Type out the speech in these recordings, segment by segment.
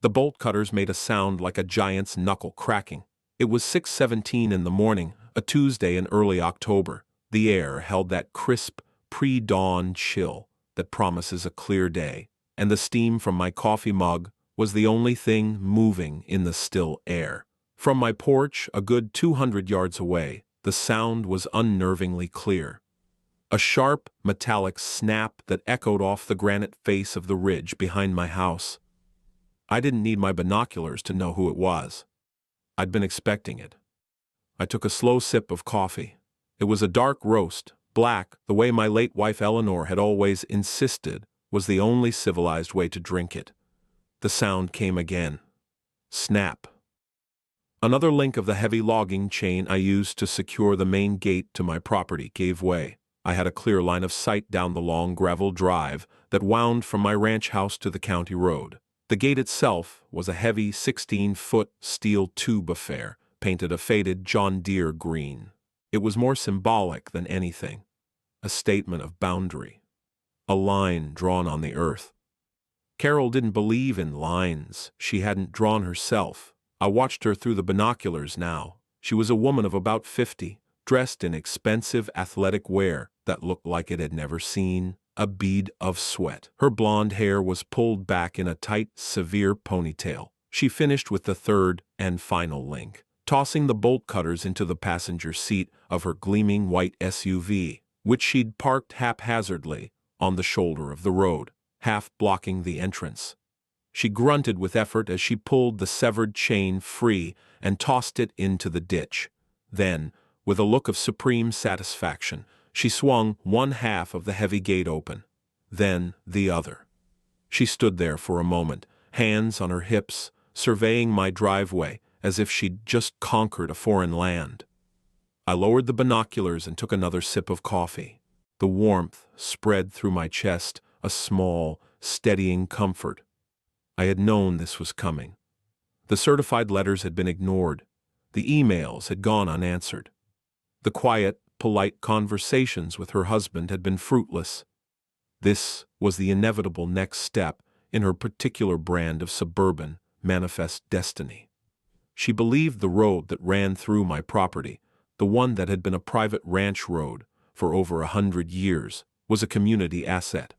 The bolt cutters made a sound like a giant's knuckle cracking. It was 6:17 in the morning, a Tuesday in early October. The air held that crisp, pre-dawn chill that promises a clear day, and the steam from my coffee mug was the only thing moving in the still air. From my porch, a good 200 yards away, the sound was unnervingly clear. A sharp, metallic snap that echoed off the granite face of the ridge behind my house. I didn't need my binoculars to know who it was. I'd been expecting it. I took a slow sip of coffee. It was a dark roast, black, the way my late wife Eleanor had always insisted was the only civilized way to drink it. The sound came again. Snap. Another link of the heavy logging chain I used to secure the main gate to my property gave way. I had a clear line of sight down the long gravel drive that wound from my ranch house to the county road. The gate itself was a heavy 16-foot steel tube affair, painted a faded John Deere green. It was more symbolic than anything. A statement of boundary. A line drawn on the earth. Carol didn't believe in lines she hadn't drawn herself. I watched her through the binoculars now. She was a woman of about 50, dressed in expensive athletic wear that looked like it had never seen a bead of sweat. Her blonde hair was pulled back in a tight, severe ponytail. She finished with the third and final link, tossing the bolt cutters into the passenger seat of her gleaming white SUV, which she'd parked haphazardly on the shoulder of the road, half blocking the entrance. She grunted with effort as she pulled the severed chain free and tossed it into the ditch. Then, with a look of supreme satisfaction, she swung one half of the heavy gate open, then the other. She stood there for a moment, hands on her hips, surveying my driveway as if she'd just conquered a foreign land. I lowered the binoculars and took another sip of coffee. The warmth spread through my chest, a small, steadying comfort. I had known this was coming. The certified letters had been ignored. The emails had gone unanswered. The quiet, polite conversations with her husband had been fruitless. This was the inevitable next step in her particular brand of suburban, manifest destiny. She believed the road that ran through my property, the one that had been a private ranch road for over 100 years, was a community asset.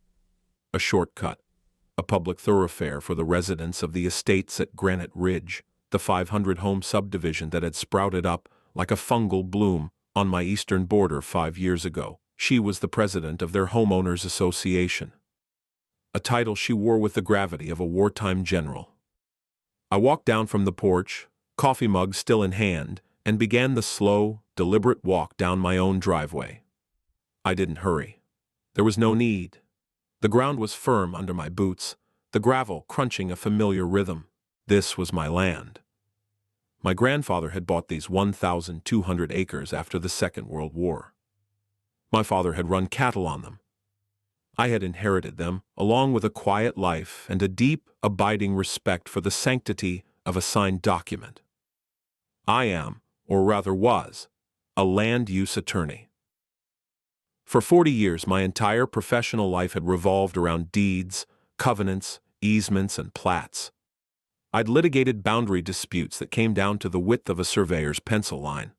A shortcut. A public thoroughfare for the residents of the estates at Granite Ridge, the 500-home subdivision that had sprouted up like a fungal bloom on my eastern border 5 years ago. She was the president of their homeowners association, a title she wore with the gravity of a wartime general. I walked down from the porch, coffee mug still in hand, and began the slow, deliberate walk down my own driveway. I didn't hurry. There was no need. The ground was firm under my boots, the gravel crunching a familiar rhythm. This was my land. My grandfather had bought these 1,200 acres after the Second World War. My father had run cattle on them. I had inherited them, along with a quiet life and a deep, abiding respect for the sanctity of a signed document. I am, or rather was, a land use attorney. For 40 years, my entire professional life had revolved around deeds, covenants, easements, and plats. I'd litigated boundary disputes that came down to the width of a surveyor's pencil line.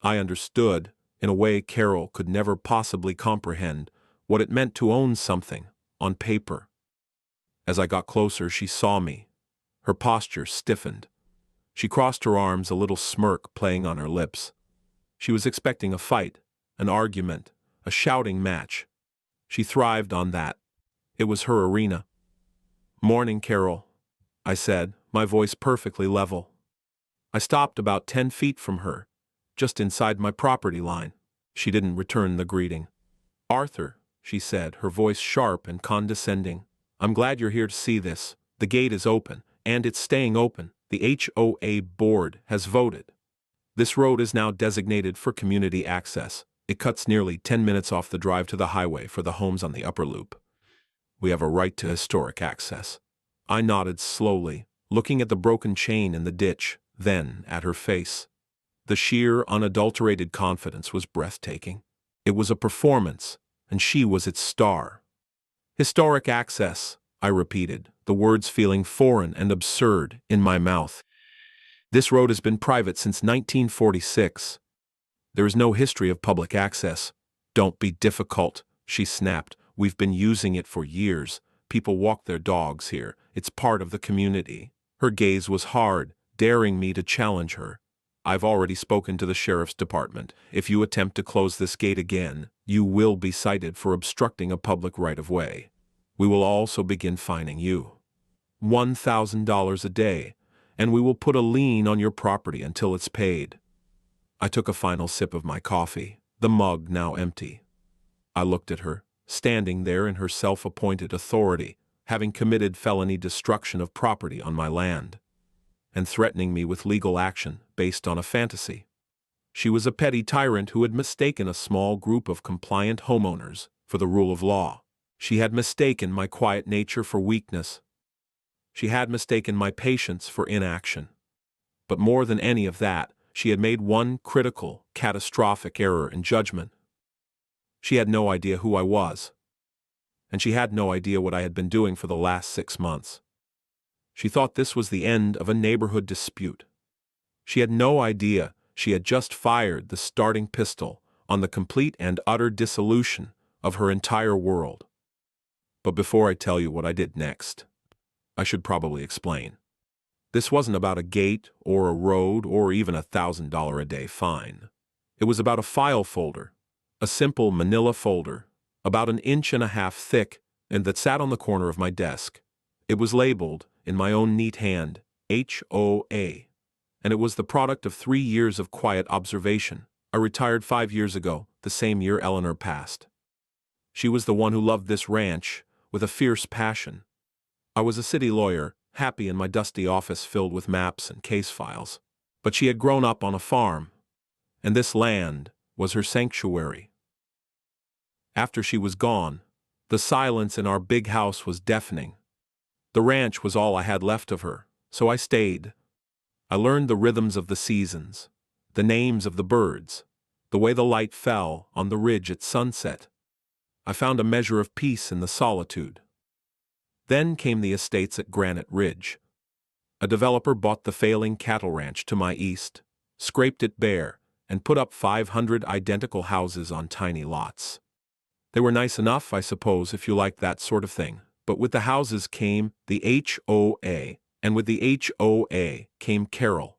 I understood, in a way Carol could never possibly comprehend, what it meant to own something, on paper. As I got closer, she saw me. Her posture stiffened. She crossed her arms, a little smirk playing on her lips. She was expecting a fight, an argument, a shouting match. She thrived on that. It was her arena. "Morning, Carol," I said, my voice perfectly level. I stopped about 10 feet from her, just inside my property line. She didn't return the greeting. "Arthur," she said, her voice sharp and condescending, "I'm glad you're here to see this. The gate is open, and it's staying open. The HOA board has voted. This road is now designated for community access. It cuts nearly 10 minutes off the drive to the highway for the homes on the upper loop. We have a right to historic access." I nodded slowly, looking at the broken chain in the ditch, then at her face. The sheer, unadulterated confidence was breathtaking. It was a performance, and she was its star. "Historic access," I repeated, the the words feeling foreign and absurd in my mouth. This road has been private since 1946. There is no history of public access. Don't be difficult, she snapped. We've been using it for years. People walk their dogs here. It's part of the community. Her gaze was hard, daring me to challenge her. I've already spoken to the sheriff's department. If you attempt to close this gate again, you will be cited for obstructing a public right-of-way. We will also begin fining you $1,000 a day, and we will put a lien on your property until it's paid. I took a final sip of my coffee, the mug now empty. I looked at her, standing there in her self-appointed authority, having committed felony destruction of property on my land, and threatening me with legal action based on a fantasy. She was a petty tyrant who had mistaken a small group of compliant homeowners for the rule of law. She had mistaken my quiet nature for weakness. She had mistaken my patience for inaction. But more than any of that, she had made one critical, catastrophic error in judgment. She had no idea who I was, and she had no idea what I had been doing for the last 6 months. She thought this was the end of a neighborhood dispute. She had no idea she had just fired the starting pistol on the complete and utter dissolution of her entire world. But before I tell you what I did next, I should probably explain. This wasn't about a gate or a road or even $1,000 a day fine. It was about a file folder, a simple manila folder, about 1.5 inches thick, and that sat on the corner of my desk. It was labeled, in my own neat hand, HOA, and it was the product of 3 years of quiet observation. I retired 5 years ago, the same year Eleanor passed. She was the one who loved this ranch with a fierce passion. I was a city lawyer, happy in my dusty office filled with maps and case files. But she had grown up on a farm, and this land was her sanctuary. After she was gone, the silence in our big house was deafening. The ranch was all I had left of her, so I stayed. I learned the rhythms of the seasons, the names of the birds, the way the light fell on the ridge at sunset. I found a measure of peace in the solitude. Then came the estates at Granite Ridge. A developer bought the failing cattle ranch to my east, scraped it bare, and put up 500 identical houses on tiny lots. They were nice enough, I suppose, if you like that sort of thing, but with the houses came the HOA, and with the HOA came Carol.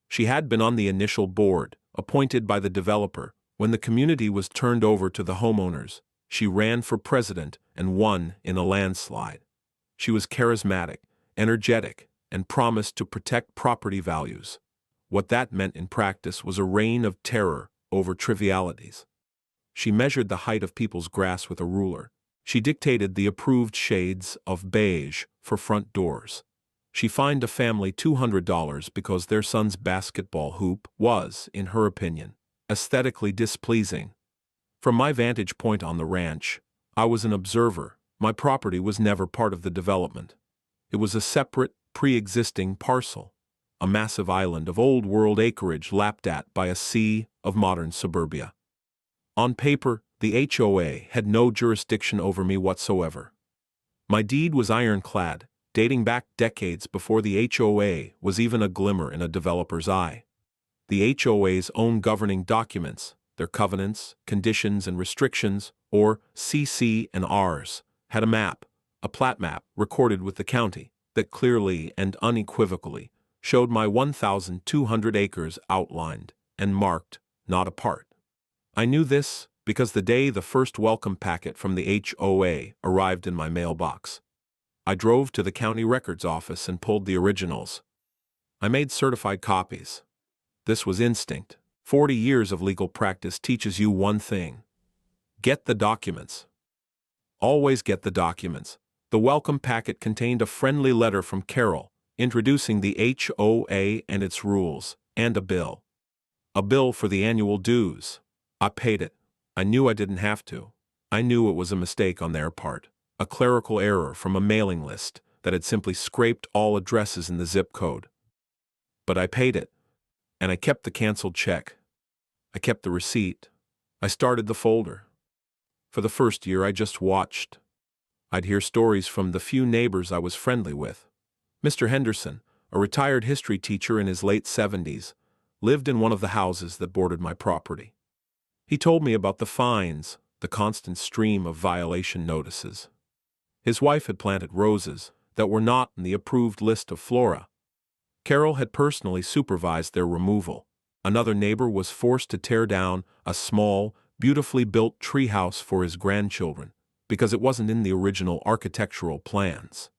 She had been on the initial board, appointed by the developer. When the community was turned over to the homeowners, she ran for president and won in a landslide. She was charismatic, energetic, and promised to protect property values. What that meant in practice was a reign of terror over trivialities. She measured the height of people's grass with a ruler. She dictated the approved shades of beige for front doors. She fined a family $200 because their son's basketball hoop was, in her opinion, aesthetically displeasing. From my vantage point on the ranch, I was an observer. My property was never part of the development. It was a separate, pre-existing parcel, a massive island of old-world acreage lapped at by a sea of modern suburbia. On paper, the HOA had no jurisdiction over me whatsoever. My deed was ironclad, dating back decades before the HOA was even a glimmer in a developer's eye. The HOA's own governing documents, their covenants, conditions, and restrictions, or CC&Rs, had a plat map recorded with the county, that clearly and unequivocally showed my 1,200 acres outlined and marked, not apart. I knew this because the day the first welcome packet from the HOA arrived in my mailbox, I drove to the county records office and pulled the originals. I made certified copies. This was instinct. 40 years of legal practice teaches you one thing: get the documents. Always get the documents. The welcome packet contained a friendly letter from Carol, introducing the HOA and its rules, and a bill. A bill for the annual dues. I paid it. I knew I didn't have to. I knew it was a mistake on their part, a clerical error from a mailing list that had simply scraped all addresses in the zip code. But I paid it, and I kept the canceled check. I kept the receipt. I started the folder. For the first year, I just watched. I'd hear stories from the few neighbors I was friendly with. Mr. Henderson, a retired history teacher in his late 70s, lived in one of the houses that bordered my property. He told me about the fines, the constant stream of violation notices. His wife had planted roses that were not on the approved list of flora. Carol had personally supervised their removal. Another neighbor was forced to tear down a small, beautifully built treehouse for his grandchildren because it wasn't in the original architectural plans.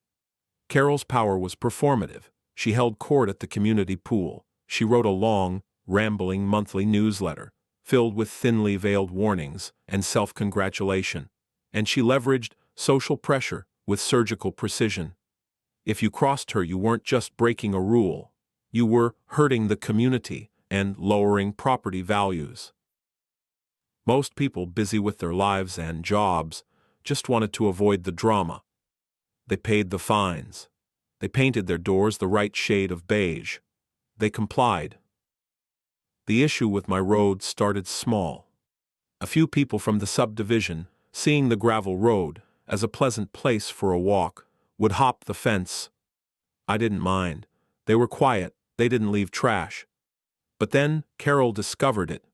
Carol's power was performative. She held court at the community pool. She wrote a long, rambling monthly newsletter, filled with thinly veiled warnings and self-congratulation, and she leveraged social pressure with surgical precision. If you crossed her, you weren't just breaking a rule. You were hurting the community and lowering property values. Most people busy with their lives and jobs just wanted to avoid the drama. They paid the fines. They painted their doors the right shade of beige. They complied. The issue with my road started small. A few people from the subdivision, seeing the gravel road as a pleasant place for a walk, would hop the fence. I didn't mind. They were quiet. They didn't leave trash. But then Carol discovered it.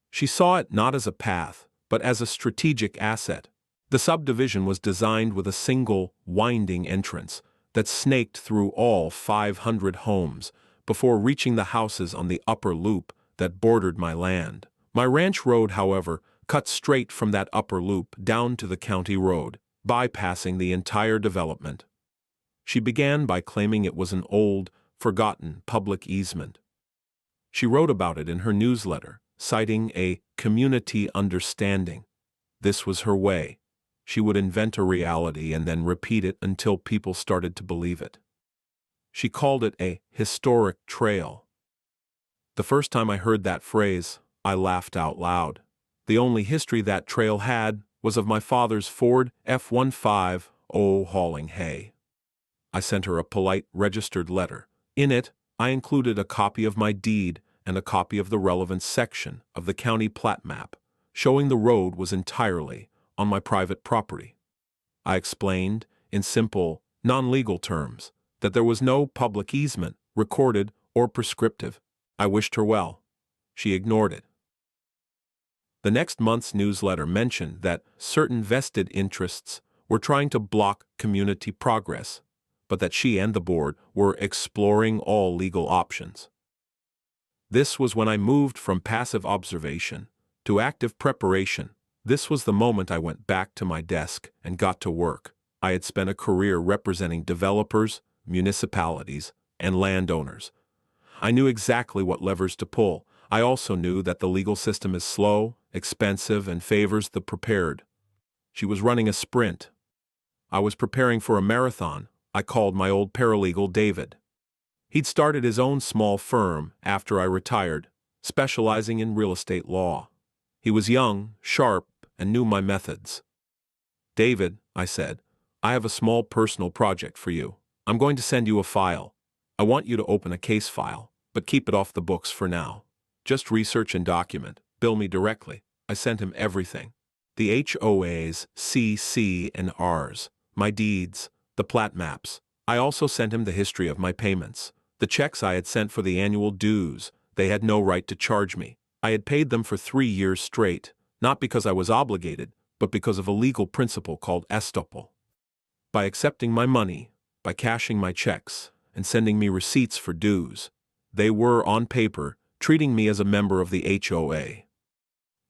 She saw it not as a path, but as a strategic asset. The subdivision was designed with a single, winding entrance that snaked through all 500 homes before reaching the houses on the upper loop that bordered my land. My ranch road, however, cut straight from that upper loop down to the county road, bypassing the entire development. She began by claiming it was an old, forgotten public easement. She wrote about it in her newsletter, citing a community understanding. This was her way. She would invent a reality and then repeat it until people started to believe it. She called it a historic trail. The first time I heard that phrase, I laughed out loud. The only history that trail had was of my father's Ford F-15 hauling hay. I sent her a polite, registered letter. In it, I included a copy of my deed and a copy of the relevant section of the county plat map, showing the road was entirely on my private property. I explained, in simple, non-legal terms, that there was no public easement, recorded or prescriptive. I wished her well. She ignored it. The next month's newsletter mentioned that certain vested interests were trying to block community progress, but that she and the board were exploring all legal options. This was when I moved from passive observation to active preparation. This was the moment I went back to my desk and got to work. I had spent a career representing developers, municipalities, and landowners. I knew exactly what levers to pull. I also knew that the legal system is slow, expensive, and favors the prepared. She was running a sprint. I was preparing for a marathon. I called my old paralegal, David. He'd started his own small firm after I retired, specializing in real estate law. He was young, sharp, and knew my methods. David, I said, I have a small personal project for you. I'm going to send you a file. I want you to open a case file, but keep it off the books for now. Just research and document. Bill me directly. I sent him everything. The HOAs, CC and Rs, my deeds, the plat maps. I also sent him the history of my payments, the checks I had sent for the annual dues. They had no right to charge me. I had paid them for 3 years straight, not because I was obligated, but because of a legal principle called estoppel. By accepting my money, by cashing my checks, and sending me receipts for dues, they were, on paper, treating me as a member of the HOA.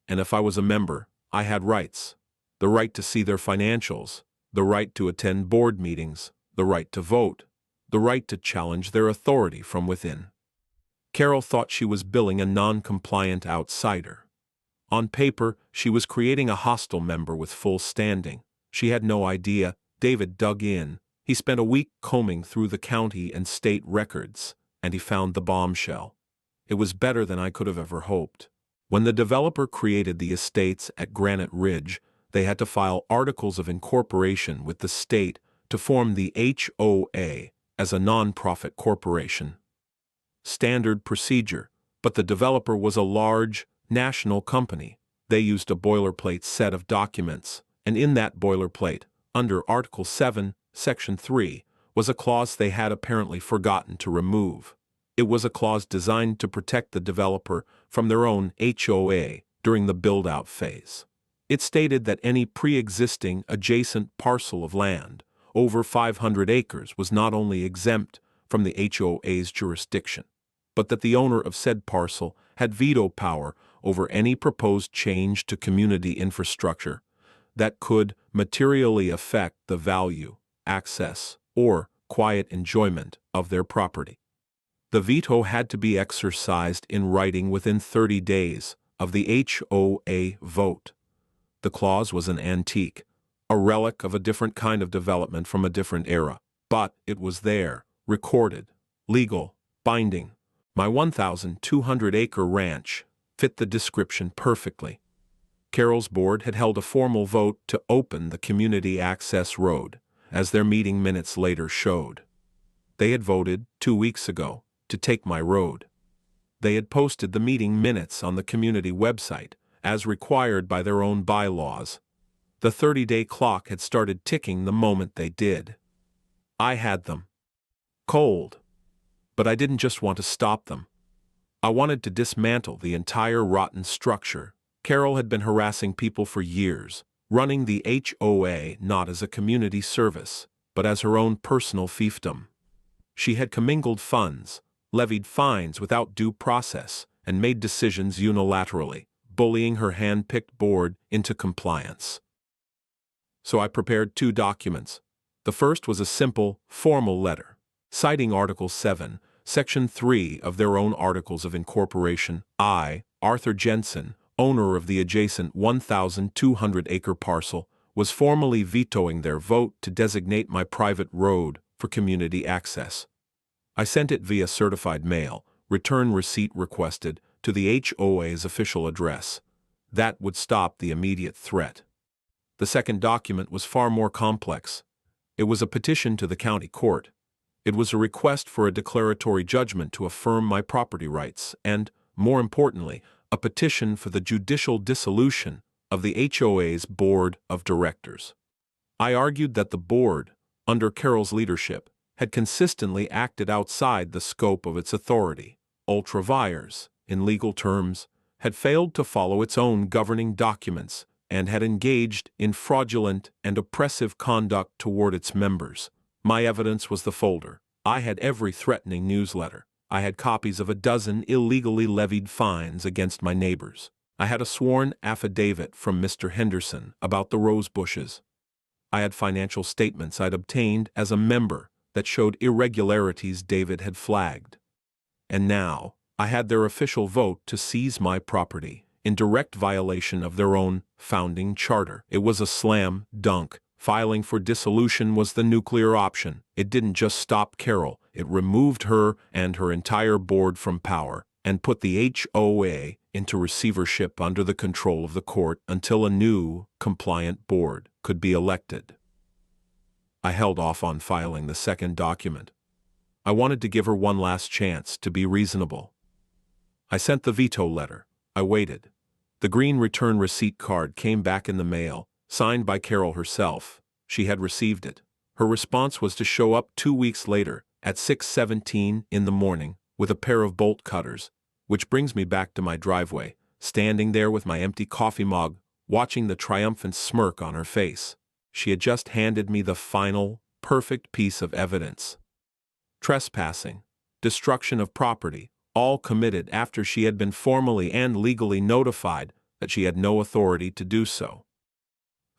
And if I was a member, I had rights. The right to see their financials, the right to attend board meetings, the right to vote, the right to challenge their authority from within. Carol thought she was billing a non-compliant outsider. On paper, she was creating a hostile member with full standing. She had no idea. David dug in. He spent a week combing through the county and state records, and he found the bombshell. It was better than I could have ever hoped. When the developer created the estates at Granite Ridge, they had to file articles of incorporation with the state to form the HOA as a non-profit corporation. Standard procedure, but the developer was a large, national company. They used a boilerplate set of documents, and in that boilerplate, under Article 7, Section 3, was a clause they had apparently forgotten to remove. It was a clause designed to protect the developer from their own HOA during the build-out phase. It stated that any pre-existing adjacent parcel of land over 500 acres was not only exempt from the HOA's jurisdiction, but that the owner of said parcel had veto power over any proposed change to community infrastructure that could materially affect the value, access, or quiet enjoyment of their property. The veto had to be exercised in writing within 30 days of the HOA vote. The clause was an antique, a relic of a different kind of development from a different era, but it was there, recorded, legal, binding. My 1,200-acre ranch fit the description perfectly. Carol's board had held a formal vote to open the community access road, as their meeting minutes later showed. They had voted 2 weeks ago to take my road. They had posted the meeting minutes on the community website, as required by their own bylaws. The 30-day clock had started ticking the moment they did. I had them. Cold. But I didn't just want to stop them. I wanted to dismantle the entire rotten structure. Carol had been harassing people for years, running the HOA not as a community service, but as her own personal fiefdom. She had commingled funds, levied fines without due process, and made decisions unilaterally, bullying her hand-picked board into compliance. So I prepared 2 documents. The first was a simple, formal letter, citing Article 7, Section 3 of their own Articles of Incorporation. I, Arthur Jensen, owner of the adjacent 1,200-acre parcel, was formally vetoing their vote to designate my private road for community access. I sent it via certified mail, return receipt requested, to the HOA's official address. That would stop the immediate threat. The second document was far more complex. It was a petition to the county court. It was a request for a declaratory judgment to affirm my property rights and, more importantly, a petition for the judicial dissolution of the HOA's board of directors. I argued that the board, under Carol's leadership, had consistently acted outside the scope of its authority. Ultra vires, in legal terms, had failed to follow its own governing documents and had engaged in fraudulent and oppressive conduct toward its members. My evidence was the folder. I had every threatening newsletter. I had copies of a dozen illegally levied fines against my neighbors. I had a sworn affidavit from Mr. Henderson about the rose bushes. I had financial statements I'd obtained as a member that showed irregularities David had flagged. And now, I had their official vote to seize my property, in direct violation of their own founding charter. It was a slam dunk. Filing for dissolution was the nuclear option. It didn't just stop Carol, it removed her and her entire board from power, and put the HOA into receivership under the control of the court until a new, compliant board could be elected. I held off on filing the second document. I wanted to give her one last chance to be reasonable. I sent the veto letter. I waited. The green return receipt card came back in the mail, signed by Carol herself. She had received it. Her response was to show up 2 weeks later, at 6:17 in the morning, with a pair of bolt cutters, which brings me back to my driveway, standing there with my empty coffee mug, watching the triumphant smirk on her face. She had just handed me the final, perfect piece of evidence. Trespassing, destruction of property, all committed after she had been formally and legally notified that she had no authority to do so.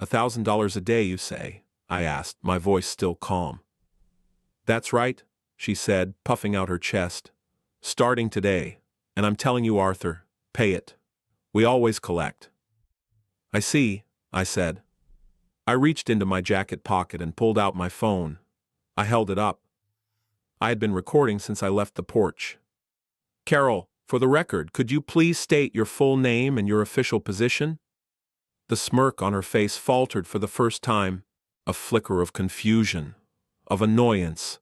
$1,000 a day, you say? I asked, my voice still calm. That's right, she said, puffing out her chest. Starting today, and I'm telling you, Arthur, pay it. We always collect. I see, I said. I reached into my jacket pocket and pulled out my phone. I held it up. I had been recording since I left the porch. Carol, for the record, could you please state your full name and your official position? The smirk on her face faltered for the first time, a flicker of confusion, of annoyance.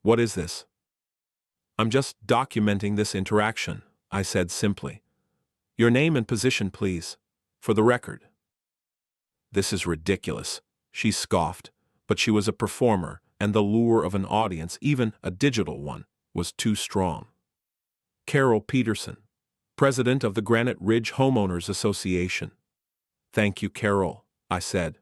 What is this? I'm just documenting this interaction, I said simply. Your name and position, please, for the record. This is ridiculous, she scoffed, but she was a performer, and the lure of an audience, even a digital one, was too strong. Carol Peterson, president of the Granite Ridge Homeowners Association. Thank you, Carol, I said.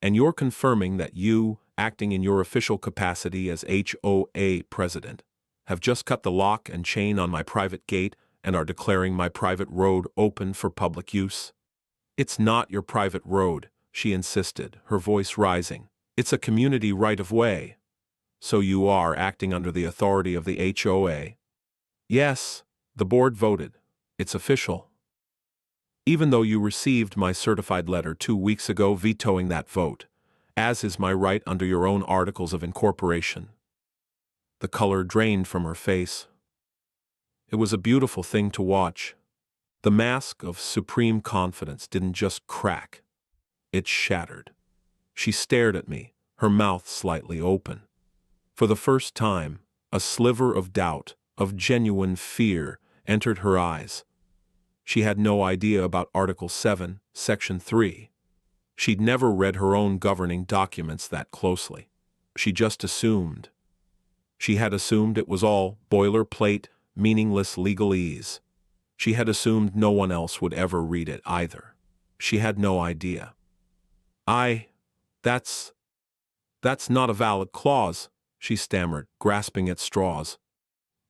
And you're confirming that you, acting in your official capacity as HOA president, have just cut the lock and chain on my private gate and are declaring my private road open for public use? It's not your private road, she insisted, her voice rising. It's a community right-of-way. So you are acting under the authority of the HOA? Yes, the board voted. It's official. Even though you received my certified letter 2 weeks ago vetoing that vote, as is my right under your own articles of incorporation. The color drained from her face. It was a beautiful thing to watch. The mask of supreme confidence didn't just crack. It shattered. She stared at me, her mouth slightly open. For the first time, a sliver of doubt, of genuine fear, entered her eyes. She had no idea about Article 7, Section 3. She'd never read her own governing documents that closely. She just assumed. She had assumed it was all boilerplate, meaningless legalese. She had assumed no one else would ever read it either. She had no idea. That's not a valid clause, she stammered, grasping at straws.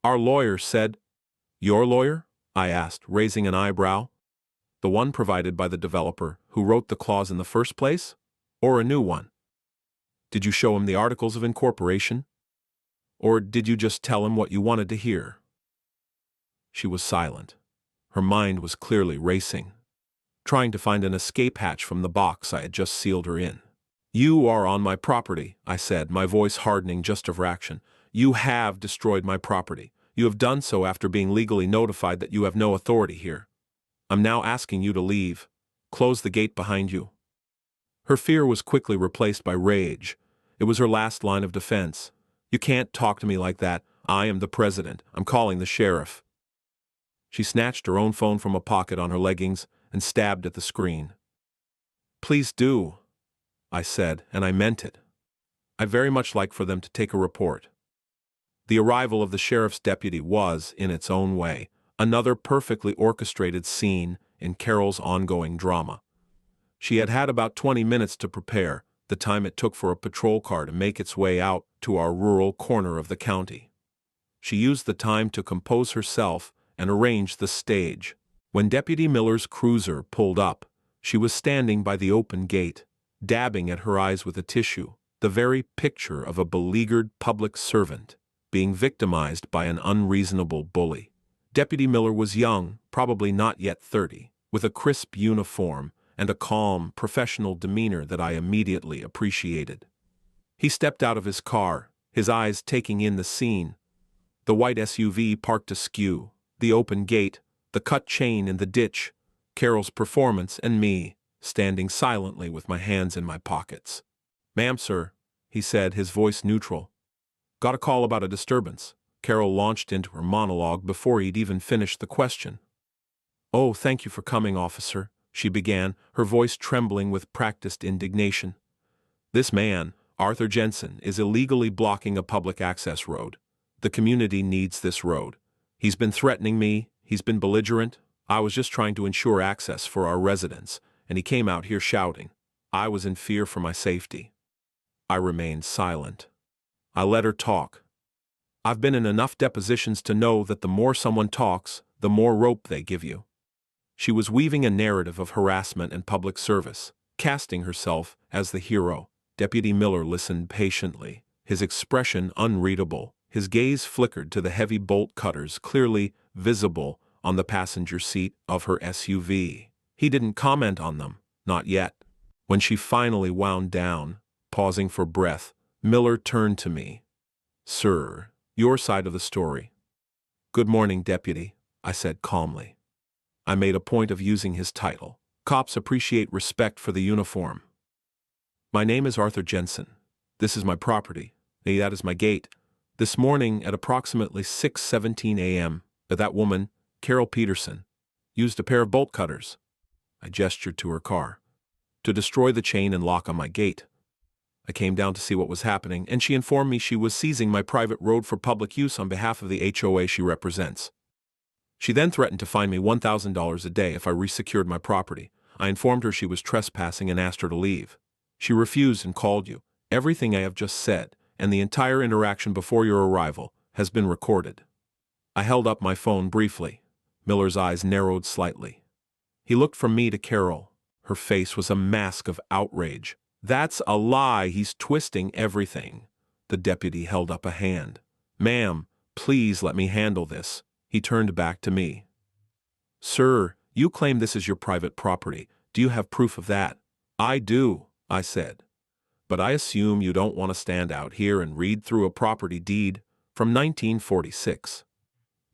Our lawyer said. Your lawyer? I asked, raising an eyebrow. The one provided by the developer who wrote the clause in the first place? Or a new one? Did you show him the articles of incorporation? Or did you just tell him what you wanted to hear? She was silent. Her mind was clearly racing, trying to find an escape hatch from the box I had just sealed her in. You are on my property, I said, my voice hardening just of reaction. You have destroyed my property. You have done so after being legally notified that you have no authority here. I'm now asking you to leave. Close the gate behind you. Her fear was quickly replaced by rage. It was her last line of defense. You can't talk to me like that. I am the president. I'm calling the sheriff. She snatched her own phone from a pocket on her leggings and stabbed at the screen. Please do, I said, and I meant it. I'd very much like for them to take a report. The arrival of the sheriff's deputy was, in its own way, another perfectly orchestrated scene in Carol's ongoing drama. She had had about 20 minutes to prepare, the time it took for a patrol car to make its way out to our rural corner of the county. She used the time to compose herself and arrange the stage. When Deputy Miller's cruiser pulled up, she was standing by the open gate, dabbing at her eyes with a tissue, the very picture of a beleaguered public servant being victimized by an unreasonable bully. Deputy Miller was young, probably not yet 30, with a crisp uniform and a calm, professional demeanor that I immediately appreciated. He stepped out of his car, his eyes taking in the scene. The white SUV parked askew, the open gate, the cut chain in the ditch, Carol's performance, and me, standing silently with my hands in my pockets. Ma'am, sir, he said, his voice neutral. Got a call about a disturbance. Carol launched into her monologue before he'd even finished the question. Oh, thank you for coming, officer, she began, her voice trembling with practiced indignation. This man, Arthur Jensen, is illegally blocking a public access road. The community needs this road. He's been threatening me, he's been belligerent. I was just trying to ensure access for our residents, and he came out here shouting. I was in fear for my safety. I remained silent. I let her talk. I've been in enough depositions to know that the more someone talks, the more rope they give you. She was weaving a narrative of harassment and public service, casting herself as the hero. Deputy Miller listened patiently, his expression unreadable. His gaze flickered to the heavy bolt cutters clearly visible on the passenger seat of her SUV. He didn't comment on them, not yet. When she finally wound down, pausing for breath, Miller turned to me. Sir, your side of the story. Good morning, Deputy, I said calmly. I made a point of using his title. Cops appreciate respect for the uniform. My name is Arthur Jensen. This is my property. That is my gate. This morning at approximately 6:17 a.m., that woman, Carol Peterson, used a pair of bolt cutters. I gestured to her car. To destroy the chain and lock on my gate. I came down to see what was happening, and she informed me she was seizing my private road for public use on behalf of the HOA she represents. She then threatened to fine me $1,000 a day if I resecured my property. I informed her she was trespassing and asked her to leave. She refused and called you. Everything I have just said, and the entire interaction before your arrival, has been recorded. I held up my phone briefly. Miller's eyes narrowed slightly. He looked from me to Carol. Her face was a mask of outrage. That's a lie. He's twisting everything. The deputy held up a hand. Ma'am, please let me handle this. He turned back to me. Sir, you claim this is your private property. Do you have proof of that? I do, I said. But I assume you don't want to stand out here and read through a property deed from 1946.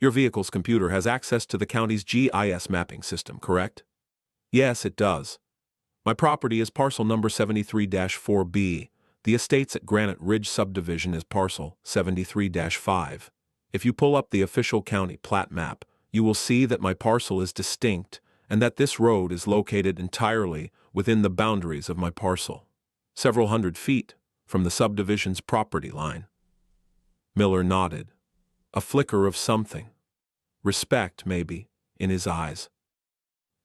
Your vehicle's computer has access to the county's GIS mapping system, correct? Yes, it does. My property is parcel number 73-4B. The estates at Granite Ridge subdivision is parcel 73-5. If you pull up the official county plat map, you will see that my parcel is distinct and that this road is located entirely within the boundaries of my parcel, several hundred feet from the subdivision's property line. Miller nodded, a flicker of something, respect maybe, in his eyes.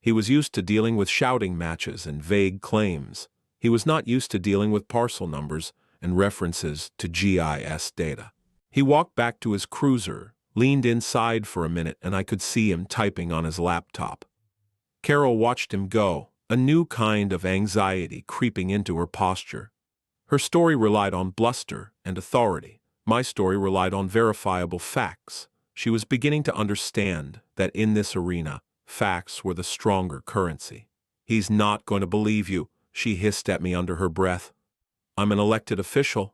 He was used to dealing with shouting matches and vague claims. He was not used to dealing with parcel numbers and references to GIS data. He walked back to his cruiser, leaned inside for a minute, and I could see him typing on his laptop. Carol watched him go, a new kind of anxiety creeping into her posture. Her story relied on bluster and authority. My story relied on verifiable facts. She was beginning to understand that in this arena, facts were the stronger currency. He's not going to believe you, she hissed at me under her breath. I'm an elected official.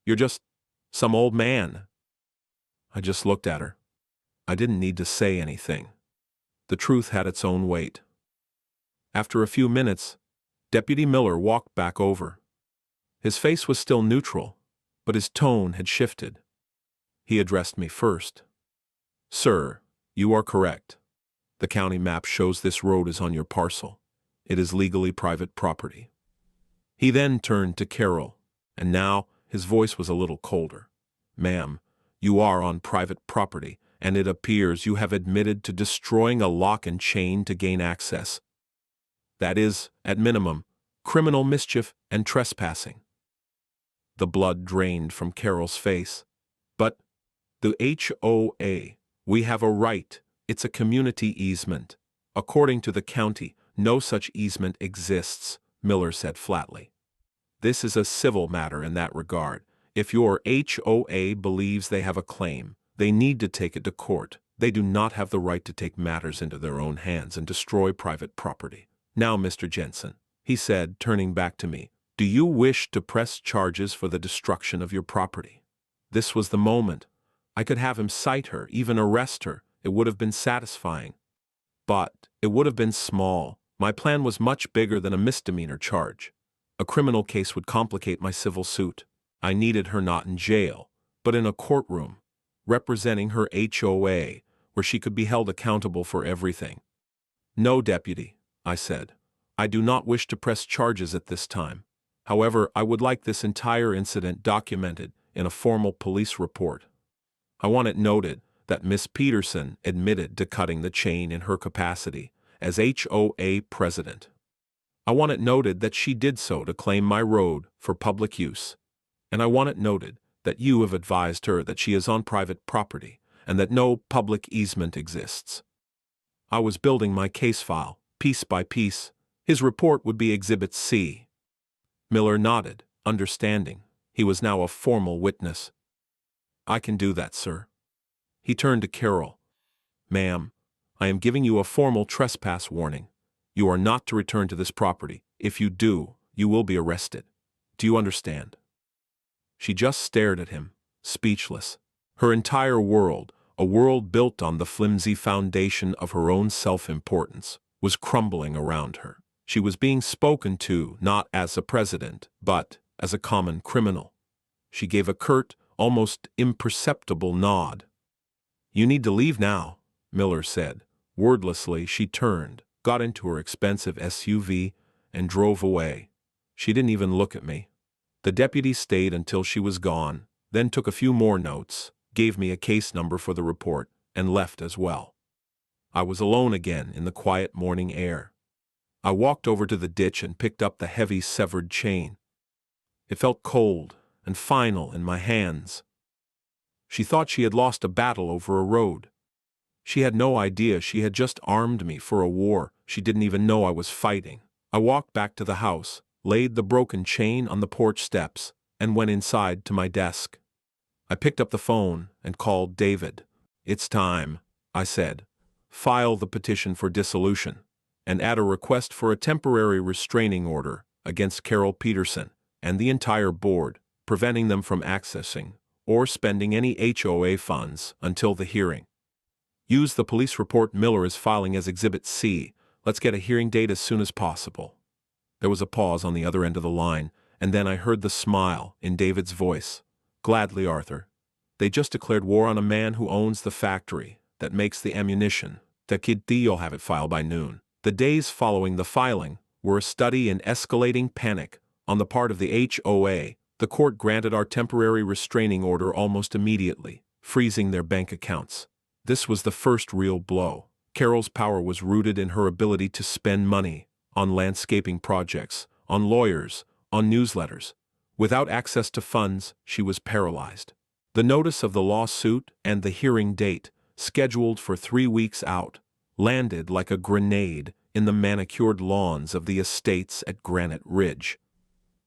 You're just some old man. I just looked at her. I didn't need to say anything. The truth had its own weight. After a few minutes, Deputy Miller walked back over. His face was still neutral, but his tone had shifted. He addressed me first. Sir, you are correct. The county map shows this road is on your parcel. It is legally private property. He then turned to Carol, and now his voice was a little colder. Ma'am, you are on private property, and it appears you have admitted to destroying a lock and chain to gain access. That is, at minimum, criminal mischief and trespassing. The blood drained from Carol's face. But the HOA, we have a right. It's a community easement. According to the county, no such easement exists, Miller said flatly. This is a civil matter in that regard. If your HOA believes they have a claim, they need to take it to court. They do not have the right to take matters into their own hands and destroy private property. Now, Mr. Jensen, he said, turning back to me, do you wish to press charges for the destruction of your property? This was the moment. I could have him cite her, even arrest her. It would have been satisfying. But it would have been small. My plan was much bigger than a misdemeanor charge. A criminal case would complicate my civil suit. I needed her not in jail, but in a courtroom, representing her HOA, where she could be held accountable for everything. No, Deputy, I said. I do not wish to press charges at this time. However, I would like this entire incident documented in a formal police report. I want it noted that Miss Peterson admitted to cutting the chain in her capacity as HOA president. I want it noted that she did so to claim my road for public use. And I want it noted that you have advised her that she is on private property and that no public easement exists. I was building my case file, piece by piece. His report would be Exhibit C. Miller nodded, understanding. He was now a formal witness. I can do that, sir. He turned to Carol. Ma'am, I am giving you a formal trespass warning. You are not to return to this property. If you do, you will be arrested. Do you understand? She just stared at him, speechless. Her entire world, a world built on the flimsy foundation of her own self-importance, was crumbling around her. She was being spoken to not as a president, but as a common criminal. She gave a curt, almost imperceptible nod. You need to leave now, Miller said. Wordlessly, she turned, got into her expensive SUV, and drove away. She didn't even look at me. The deputy stayed until she was gone, then took a few more notes, gave me a case number for the report, and left as well. I was alone again in the quiet morning air. I walked over to the ditch and picked up the heavy severed chain. It felt cold and final in my hands. She thought she had lost a battle over a road. She had no idea she had just armed me for a war she didn't even know I was fighting. I walked back to the house, laid the broken chain on the porch steps, and went inside to my desk. I picked up the phone and called David. "It's time," I said. "File the petition for dissolution, and add a request for a temporary restraining order against Carol Peterson and the entire board, preventing them from accessing or spending any HOA funds until the hearing. Use the police report Miller is filing as Exhibit C. Let's get a hearing date as soon as possible." There was a pause on the other end of the line, and then I heard the smile in David's voice. "Gladly, Arthur. They just declared war on a man who owns the factory that makes the ammunition. You'll have it filed by noon." The days following the filing were a study in escalating panic on the part of the HOA. The court granted our temporary restraining order almost immediately, freezing their bank accounts. This was the first real blow. Carol's power was rooted in her ability to spend money on landscaping projects, on lawyers, on newsletters. Without access to funds, she was paralyzed. The notice of the lawsuit and the hearing date, scheduled for 3 weeks out, landed like a grenade in the manicured lawns of the estates at Granite Ridge.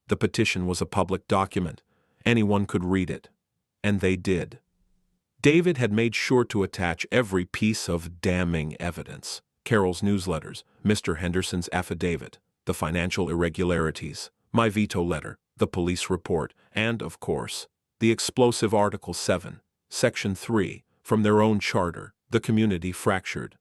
The petition was a public document. Anyone could read it. And they did. David had made sure to attach every piece of damning evidence: Carol's newsletters, Mr. Henderson's affidavit, the financial irregularities, my veto letter, the police report, and, of course, the explosive Article 7, Section 3, from their own charter. The community fractured.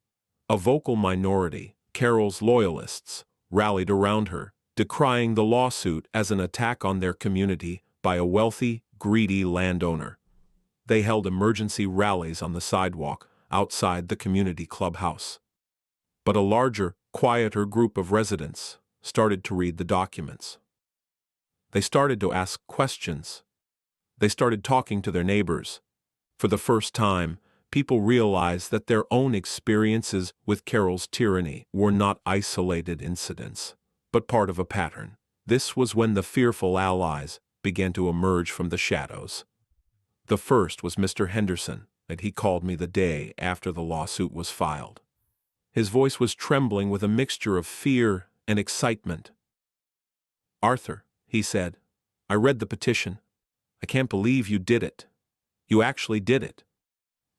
A vocal minority, Carol's loyalists, rallied around her, decrying the lawsuit as an attack on their community by a wealthy, greedy landowner. They held emergency rallies on the sidewalk outside the community clubhouse. But a larger, quieter group of residents started to read the documents. They started to ask questions. They started talking to their neighbors. For the first time, people realized that their own experiences with Carol's tyranny were not isolated incidents, but part of a pattern. This was when the fearful allies began to emerge from the shadows. The first was Mr. Henderson, and he called me the day after the lawsuit was filed. His voice was trembling with a mixture of fear and excitement. "Arthur," he said, "I read the petition. I can't believe you did it. You actually did it."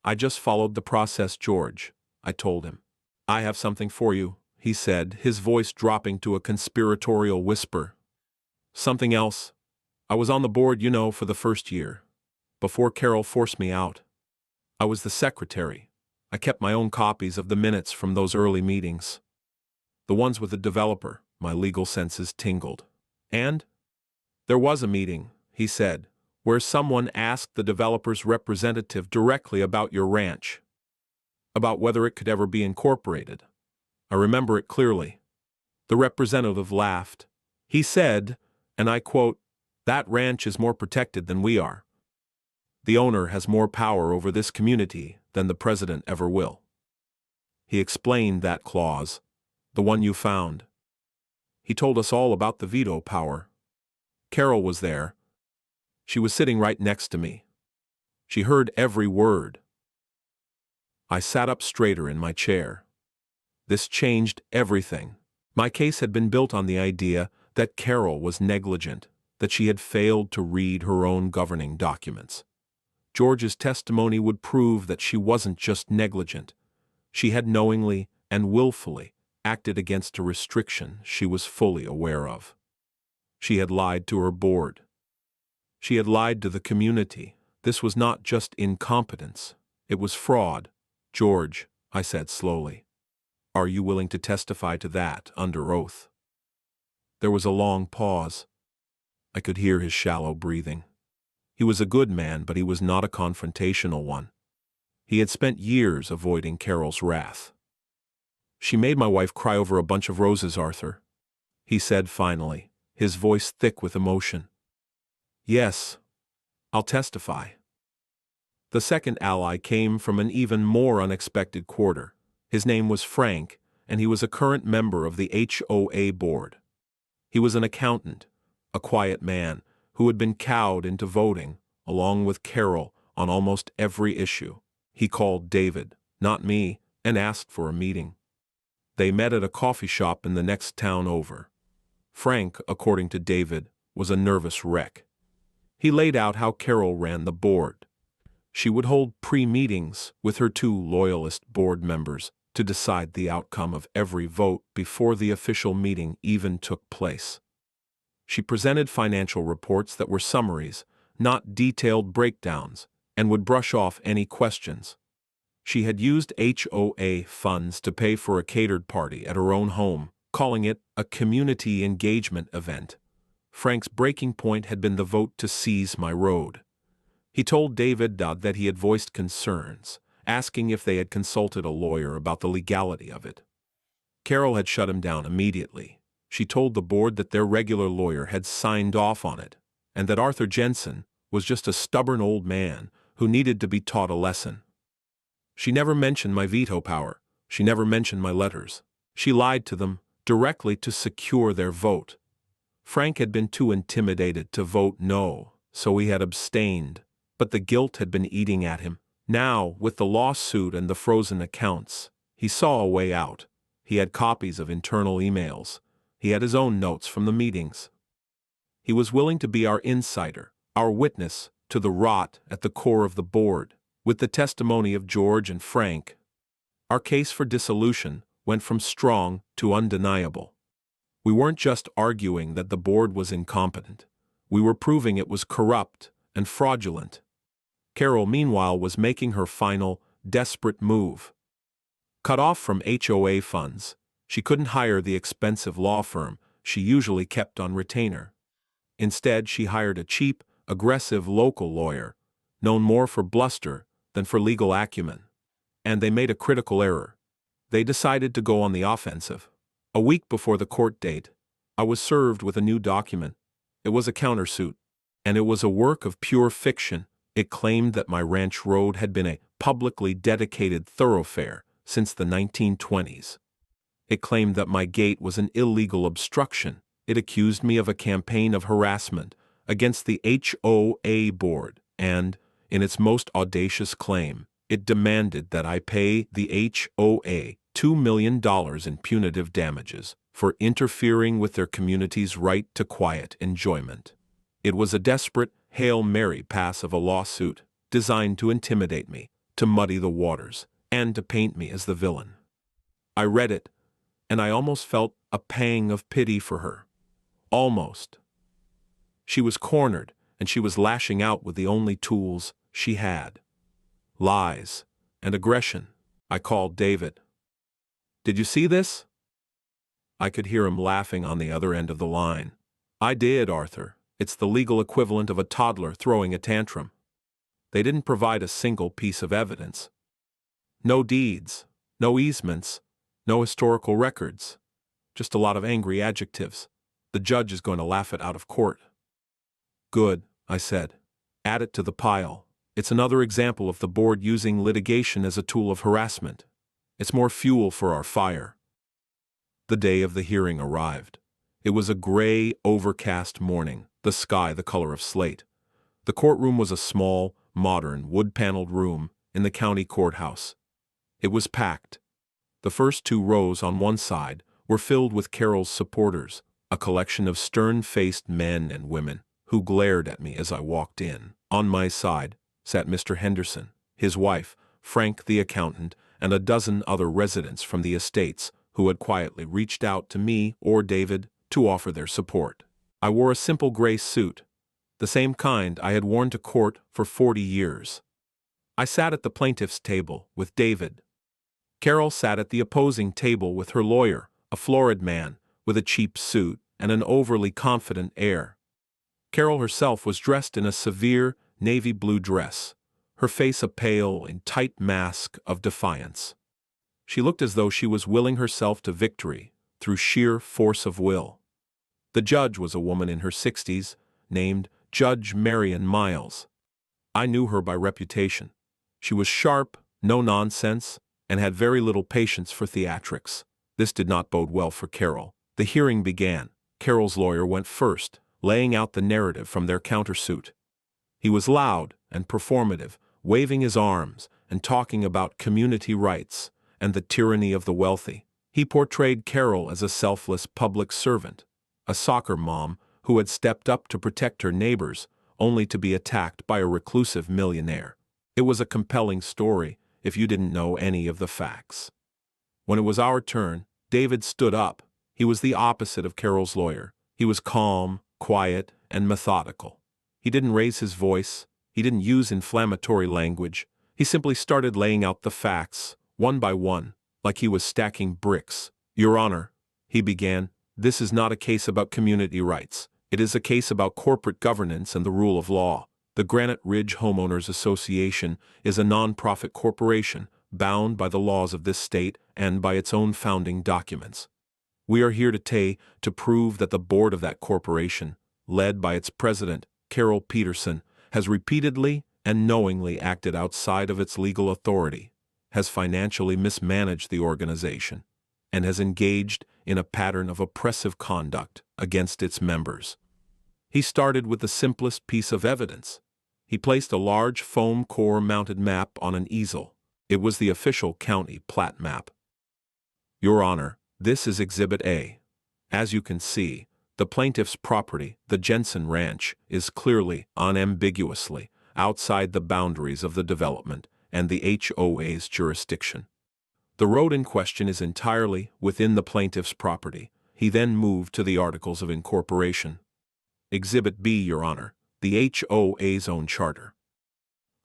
"I just followed the process, George," I told him. "I have something for you," he said, his voice dropping to a conspiratorial whisper. "Something else. I was on the board, for the first year, before Carol forced me out. I was the secretary. I kept my own copies of the minutes from those early meetings. The ones with the developer." My legal senses tingled. "And there was a meeting," he said, "where someone asked the developer's representative directly about your ranch, about whether it could ever be incorporated. I remember it clearly." The representative laughed. He said, and I quote, "That ranch is more protected than we are. The owner has more power over this community than the president ever will." He explained that clause, the one you found. He told us all about the veto power. Carol was there. She was sitting right next to me. She heard every word. I sat up straighter in my chair. This changed everything. My case had been built on the idea that Carol was negligent, that she had failed to read her own governing documents. George's testimony would prove that she wasn't just negligent. She had knowingly and willfully acted against a restriction she was fully aware of. She had lied to her board. She had lied to the community. This was not just incompetence. It was fraud. "George," I said slowly, "are you willing to testify to that under oath?" There was a long pause. I could hear his shallow breathing. He was a good man, but he was not a confrontational one. He had spent years avoiding Carol's wrath. "She made my wife cry over a bunch of roses, Arthur," he said finally, his voice thick with emotion. Yes, I'll testify. The second ally came from an even more unexpected quarter. His name was Frank, and he was a current member of the HOA board. He was an accountant, a quiet man who had been cowed into voting, along with Carol, on almost every issue. He called David, not me, and asked for a meeting. They met at a coffee shop in the next town over. Frank, according to David, was a nervous wreck. He laid out how Carol ran the board. She would hold pre-meetings with her two loyalist board members to decide the outcome of every vote before the official meeting even took place. She presented financial reports that were summaries, not detailed breakdowns, and would brush off any questions. She had used HOA funds to pay for a catered party at her own home, calling it a community engagement event. Frank's breaking point had been the vote to seize my road. He told David that he had voiced concerns, asking if they had consulted a lawyer about the legality of it. Carol had shut him down immediately. She told the board that their regular lawyer had signed off on it, and that Arthur Jensen was just a stubborn old man who needed to be taught a lesson. She never mentioned my veto power. She never mentioned my letters. She lied to them directly to secure their vote. Frank had been too intimidated to vote no, so he had abstained, but the guilt had been eating at him. Now, with the lawsuit and the frozen accounts, he saw a way out. He had copies of internal emails. He had his own notes from the meetings. He was willing to be our insider, our witness to the rot at the core of the board. With the testimony of George and Frank, our case for dissolution went from strong to undeniable. We weren't just arguing that the board was incompetent. We were proving it was corrupt and fraudulent. Carol, meanwhile, was making her final, desperate move. Cut off from HOA funds, she couldn't hire the expensive law firm she usually kept on retainer. Instead, she hired a cheap, aggressive local lawyer, known more for bluster than for legal acumen. And they made a critical error. They decided to go on the offensive. A week before the court date, I was served with a new document. It was a countersuit, and it was a work of pure fiction. It claimed that my ranch road had been a publicly dedicated thoroughfare since the 1920s. It claimed that my gate was an illegal obstruction. It accused me of a campaign of harassment against the HOA board, and, in its most audacious claim, it demanded that I pay the HOA $2 million in punitive damages for interfering with their community's right to quiet enjoyment. It was a desperate Hail Mary pass of a lawsuit designed to intimidate me, to muddy the waters, and to paint me as the villain. I read it, and I almost felt a pang of pity for her. Almost. She was cornered, and she was lashing out with the only tools she had. Lies and aggression. I called David. "Did you see this?" I could hear him laughing on the other end of the line. "I did, Arthur. It's the legal equivalent of a toddler throwing a tantrum. They didn't provide a single piece of evidence. No deeds, no easements, no historical records. Just a lot of angry adjectives. The judge is going to laugh it out of court." "Good," I said. "Add it to the pile. It's another example of the board using litigation as a tool of harassment. It's more fuel for our fire." The day of the hearing arrived. It was a gray, overcast morning, the sky the color of slate. The courtroom was a small, modern, wood-paneled room in the county courthouse. It was packed. The first two rows on one side were filled with Carol's supporters, a collection of stern-faced men and women who glared at me as I walked in. On my side sat Mr. Henderson, his wife, Frank the accountant, and a dozen other residents from the estates who had quietly reached out to me or David to offer their support. I wore a simple gray suit, the same kind I had worn to court for 40 years. I sat at the plaintiff's table with David. Carol sat at the opposing table with her lawyer, a florid man with a cheap suit and an overly confident air. Carol herself was dressed in a severe navy blue dress, her face a pale and tight mask of defiance. She looked as though she was willing herself to victory through sheer force of will. The judge was a woman in her 60s, named Judge Marion Miles. I knew her by reputation. She was sharp, no nonsense, and had very little patience for theatrics. This did not bode well for Carol. The hearing began. Carol's lawyer went first, laying out the narrative from their countersuit. He was loud and performative, waving his arms and talking about community rights and the tyranny of the wealthy. He portrayed Carol as a selfless public servant, a soccer mom who had stepped up to protect her neighbors, only to be attacked by a reclusive millionaire. It was a compelling story if you didn't know any of the facts. When it was our turn, David stood up. He was the opposite of Carol's lawyer. He was calm, quiet, and methodical. He didn't raise his voice. He didn't use inflammatory language. He simply started laying out the facts, one by one, like he was stacking bricks. Your Honor, he began, this is not a case about community rights. It is a case about corporate governance and the rule of law. The Granite Ridge Homeowners Association is a non-profit corporation bound by the laws of this state and by its own founding documents. We are here today to prove that the board of that corporation, led by its president, Carol Peterson, has repeatedly and knowingly acted outside of its legal authority, has financially mismanaged the organization, and has engaged in a pattern of oppressive conduct against its members. He started with the simplest piece of evidence. He placed a large foam core-mounted map on an easel. It was the official county plat map. Your Honor, this is Exhibit A. As you can see, the plaintiff's property, the Jensen Ranch, is clearly, unambiguously, outside the boundaries of the development and the HOA's jurisdiction. The road in question is entirely within the plaintiff's property. He then moved to the Articles of Incorporation. Exhibit B, Your Honor, the HOA's own charter.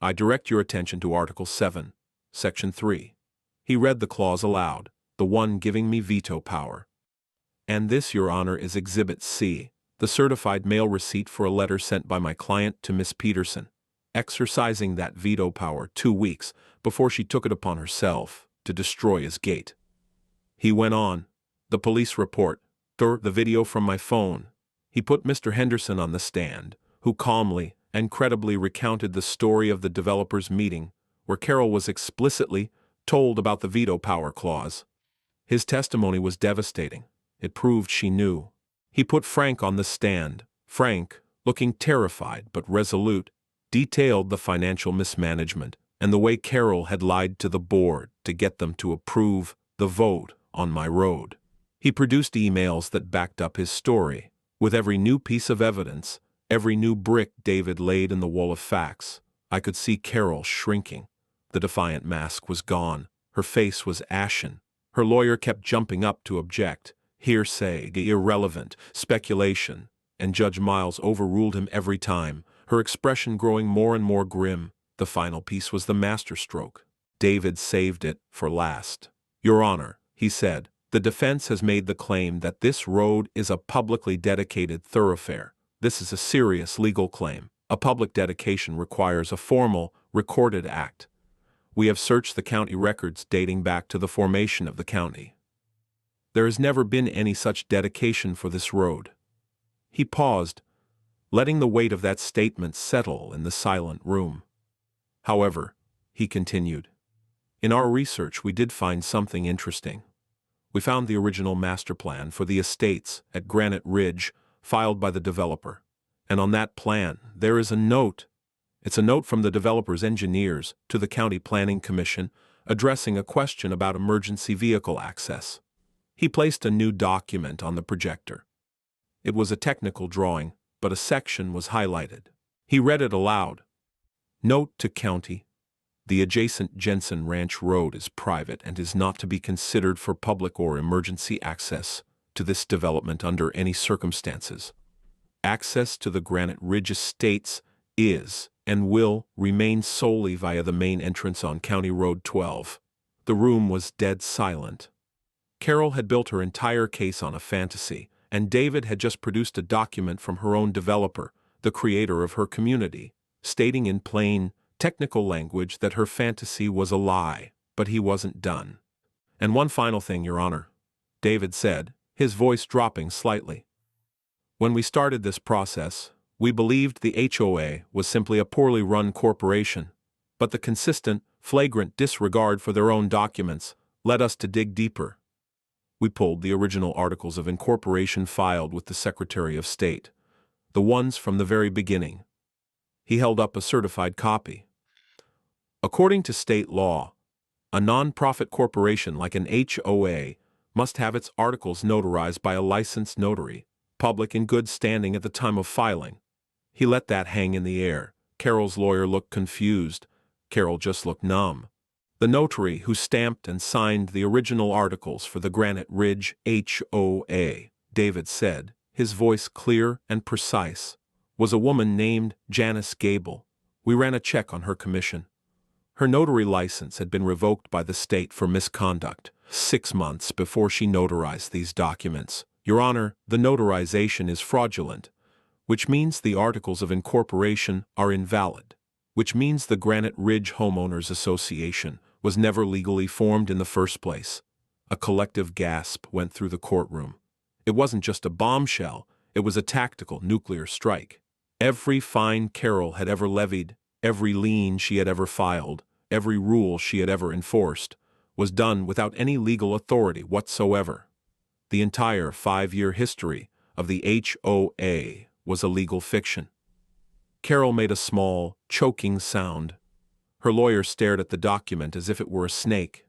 I direct your attention to Article 7, Section 3. He read the clause aloud, the one giving me veto power. And this, Your Honor, is Exhibit C, the certified mail receipt for a letter sent by my client to Miss Peterson, exercising that veto power 2 weeks before she took it upon herself to destroy his gate. He went on, the police report, the video from my phone. He put Mr. Henderson on the stand, who calmly and credibly recounted the story of the developers' meeting, where Carol was explicitly told about the veto power clause. His testimony was devastating. It proved she knew. He put Frank on the stand. Frank, looking terrified but resolute, detailed the financial mismanagement and the way Carol had lied to the board to get them to approve the vote on my road. He produced emails that backed up his story. With every new piece of evidence, every new brick David laid in the wall of facts, I could see Carol shrinking. The defiant mask was gone. Her face was ashen. Her lawyer kept jumping up to object. Hearsay, irrelevant, speculation, and Judge Miles overruled him every time, her expression growing more and more grim. The final piece was the masterstroke. David saved it for last. Your Honor, he said, the defense has made the claim that this road is a publicly dedicated thoroughfare. This is a serious legal claim. A public dedication requires a formal, recorded act. We have searched the county records dating back to the formation of the county. There has never been any such dedication for this road. He paused, letting the weight of that statement settle in the silent room. However, he continued, in our research we did find something interesting. We found the original master plan for the estates at Granite Ridge filed by the developer, and on that plan there is a note. It's a note from the developer's engineers to the County Planning Commission addressing a question about emergency vehicle access. He placed a new document on the projector. It was a technical drawing, but a section was highlighted. He read it aloud. Note to County. The adjacent Jensen Ranch Road is private and is not to be considered for public or emergency access to this development under any circumstances. Access to the Granite Ridge Estates is and will remain solely via the main entrance on County Road 12. The room was dead silent. Carol had built her entire case on a fantasy, and David had just produced a document from her own developer, the creator of her community, stating in plain, technical language that her fantasy was a lie, but he wasn't done. And one final thing, Your Honor, David said, his voice dropping slightly. When we started this process, We believed the HOA was simply a poorly run corporation, but the consistent, flagrant disregard for their own documents led us to dig deeper. We pulled the original articles of incorporation filed with the Secretary of State, the ones from the very beginning. He held up a certified copy. According to state law, a non-profit corporation like an HOA must have its articles notarized by a licensed notary, public in good standing at the time of filing. He let that hang in the air. Carol's lawyer looked confused. Carol just looked numb. The notary who stamped and signed the original articles for the Granite Ridge HOA, David said, his voice clear and precise, was a woman named Janice Gable. We ran a check on her commission. Her notary license had been revoked by the state for misconduct 6 months before she notarized these documents. Your Honor, the notarization is fraudulent, which means the articles of incorporation are invalid, which means the Granite Ridge Homeowners Association was never legally formed in the first place. A collective gasp went through the courtroom. It wasn't just a bombshell, it was a tactical nuclear strike. Every fine Carol had ever levied, every lien she had ever filed, every rule she had ever enforced, was done without any legal authority whatsoever. The entire 5-year history of the HOA was a legal fiction. Carol made a small, choking sound. Her lawyer stared at the document as if it were a snake.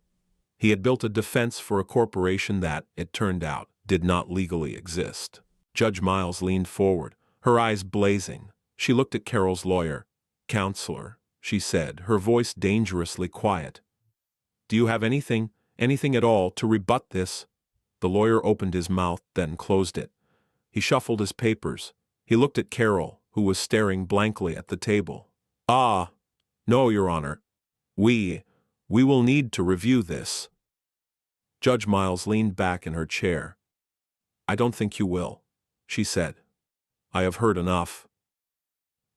He had built a defense for a corporation that, it turned out, did not legally exist. Judge Miles leaned forward, her eyes blazing. She looked at Carol's lawyer. "Counselor," she said, her voice dangerously quiet. "Do you have anything at all to rebut this?" The lawyer opened his mouth, then closed it. He shuffled his papers. He looked at Carol, who was staring blankly at the table. "No, Your Honor. We will need to review this." Judge Miles leaned back in her chair. "I don't think you will," she said. "I have heard enough."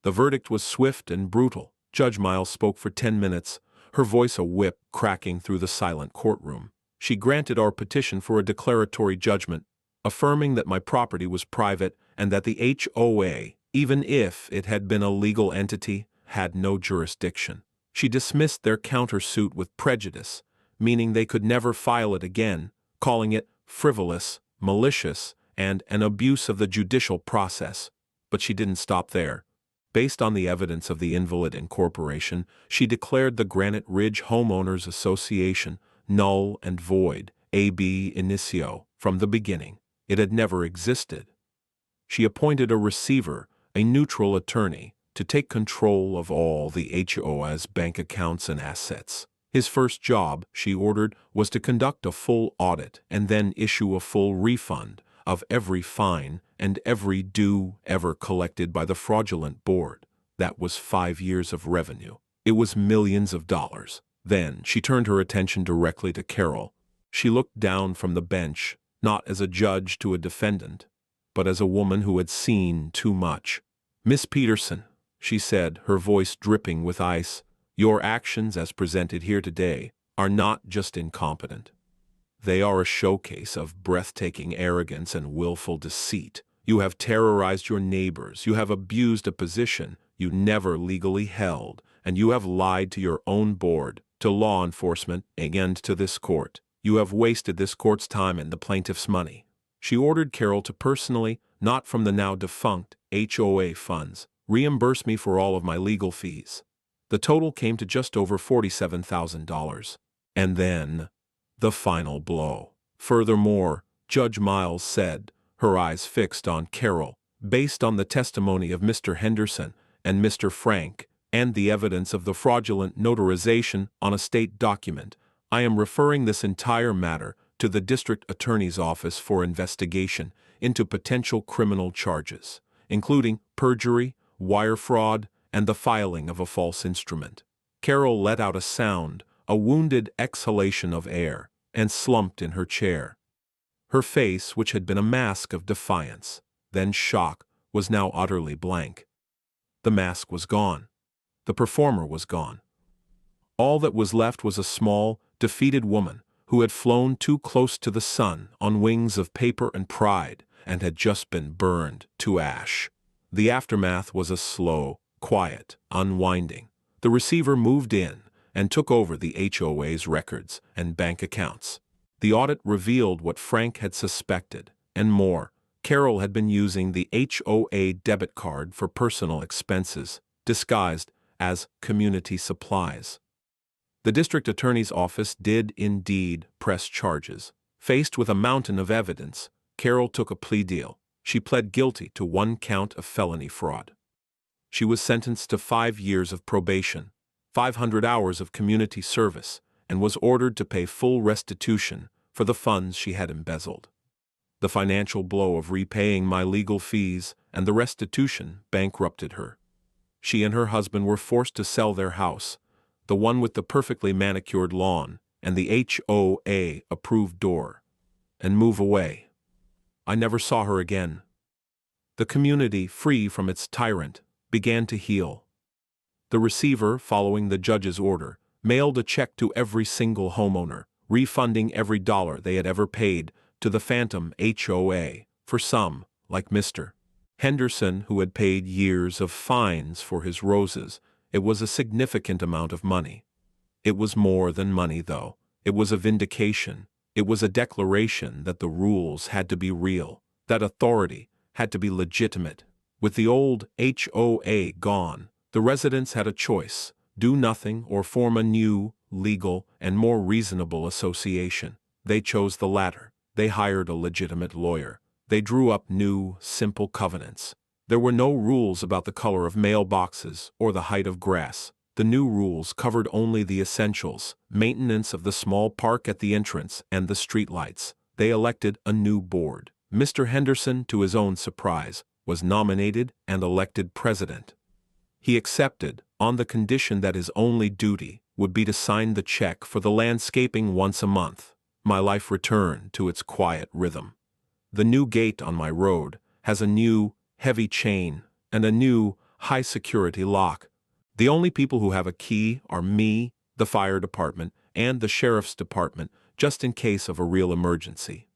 The verdict was swift and brutal. Judge Miles spoke for 10 minutes, her voice a whip cracking through the silent courtroom. She granted our petition for a declaratory judgment, affirming that my property was private and that the HOA, even if it had been a legal entity, had no jurisdiction. She dismissed their countersuit with prejudice, meaning they could never file it again, calling it frivolous, malicious, and an abuse of the judicial process. But she didn't stop there. Based on the evidence of the invalid incorporation, she declared the Granite Ridge Homeowners Association null and void, ab initio, from the beginning. It had never existed. She appointed a receiver, a neutral attorney, to take control of all the HOA's bank accounts and assets. His first job, she ordered, was to conduct a full audit and then issue a full refund of every fine and every due ever collected by the fraudulent board. That was 5 years of revenue. It was millions of dollars. Then she turned her attention directly to Carol. She looked down from the bench, not as a judge to a defendant, but as a woman who had seen too much. "Miss Peterson," she said, her voice dripping with ice, "your actions as presented here today are not just incompetent. They are a showcase of breathtaking arrogance and willful deceit. You have terrorized your neighbors, you have abused a position you never legally held, and you have lied to your own board, to law enforcement, and to this court. You have wasted this court's time and the plaintiff's money." She ordered Carol to personally, not from the now defunct HOA funds, reimburse me for all of my legal fees. The total came to just over $47,000. And then, the final blow. Furthermore, Judge Miles said, her eyes fixed on Carol, based on the testimony of Mr. Henderson and Mr. Frank, and the evidence of the fraudulent notarization on a state document, I am referring this entire matter to the District Attorney's Office for investigation into potential criminal charges, including perjury, wire fraud, and the filing of a false instrument. Carol let out a sound, a wounded exhalation of air, and slumped in her chair. Her face, which had been a mask of defiance, then shock, was now utterly blank. The mask was gone. The performer was gone. All that was left was a small, defeated woman who had flown too close to the sun on wings of paper and pride and had just been burned to ash. The aftermath was a slow, quiet unwinding. The receiver moved in and took over the HOA's records and bank accounts. The audit revealed what Frank had suspected, and more. Carol had been using the HOA debit card for personal expenses, disguised as community supplies. The district attorney's office did indeed press charges. Faced with a mountain of evidence, Carol took a plea deal. She pled guilty to 1 count of felony fraud. She was sentenced to 5 years of probation, 500 hours of community service, and was ordered to pay full restitution for the funds she had embezzled. The financial blow of repaying my legal fees and the restitution bankrupted her. She and her husband were forced to sell their house, the one with the perfectly manicured lawn and the HOA-approved door, and move away. I never saw her again. The community, free from its tyrant, began to heal. The receiver, following the judge's order, mailed a check to every single homeowner, refunding every dollar they had ever paid to the phantom HOA. For some, like Mr. Henderson, who had paid years of fines for his roses, it was a significant amount of money. It was more than money, though. It was a vindication. It was a declaration that the rules had to be real, that authority had to be legitimate. With the old HOA gone, the residents had a choice: do nothing or form a new, legal, and more reasonable association. They chose the latter. They hired a legitimate lawyer. They drew up new, simple covenants. There were no rules about the color of mailboxes or the height of grass. The new rules covered only the essentials: maintenance of the small park at the entrance and the streetlights. They elected a new board. Mr. Henderson, to his own surprise, was nominated and elected president. He accepted, on the condition that his only duty would be to sign the check for the landscaping once a month. My life returned to its quiet rhythm. The new gate on my road has a new, heavy chain and a new, high-security lock. The only people who have a key are me, the fire department, and the sheriff's department, just in case of a real emergency.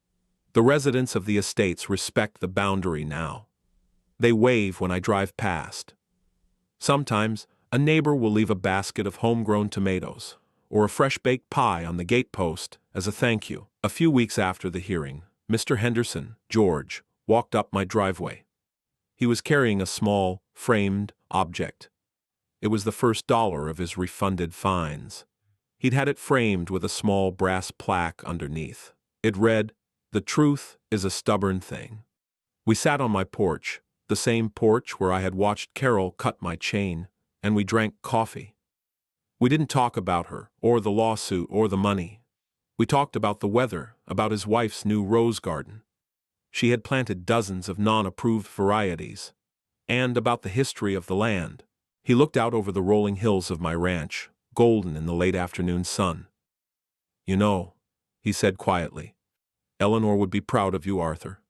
The residents of the estates respect the boundary now. They wave when I drive past. Sometimes, a neighbor will leave a basket of homegrown tomatoes or a fresh-baked pie on the gatepost as a thank you. A few weeks after the hearing, Mr. Henderson, George, walked up my driveway. He was carrying a small, framed object. It was the first dollar of his refunded fines. He'd had it framed with a small brass plaque underneath. It read, "The truth is a stubborn thing." We sat on my porch, the same porch where I had watched Carol cut my chain, and we drank coffee. We didn't talk about her, or the lawsuit, or the money. We talked about the weather, about his wife's new rose garden. She had planted dozens of non-approved varieties, and about the history of the land. He looked out over the rolling hills of my ranch, golden in the late afternoon sun. "You know," he said quietly, "Eleanor would be proud of you, Arthur."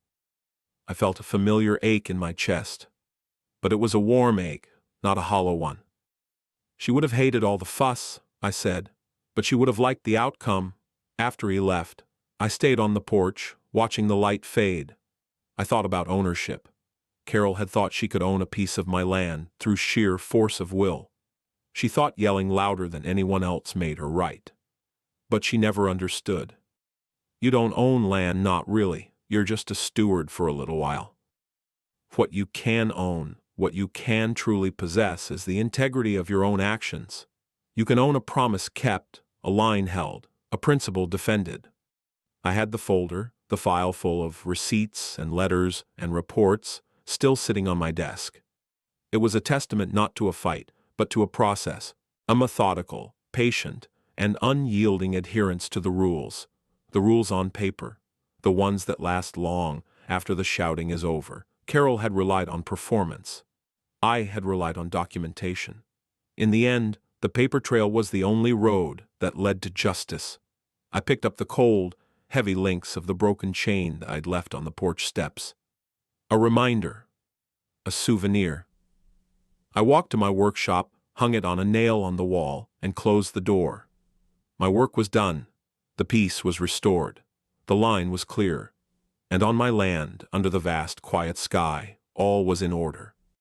I felt a familiar ache in my chest, but it was a warm ache, not a hollow one. "She would have hated all the fuss," I said, "but she would have liked the outcome." After he left, I stayed on the porch, watching the light fade. I thought about ownership. Carol had thought she could own a piece of my land through sheer force of will. She thought yelling louder than anyone else made her right. But she never understood. You don't own land, not really. You're just a steward for a little while. What you can own, what you can truly possess, is the integrity of your own actions. You can own a promise kept, a line held, a principle defended. I had the folder, the file full of receipts and letters and reports, still sitting on my desk. It was a testament not to a fight, but to a process, a methodical, patient, and unyielding adherence to the rules on paper, the ones that last long after the shouting is over. Carol had relied on performance. I had relied on documentation. In the end, the paper trail was the only road that led to justice. I picked up the cold, heavy links of the broken chain that I'd left on the porch steps. A reminder, a souvenir. I walked to my workshop, hung it on a nail on the wall, and closed the door. My work was done. The peace was restored. The line was clear. And on my land, under the vast, quiet sky, all was in order.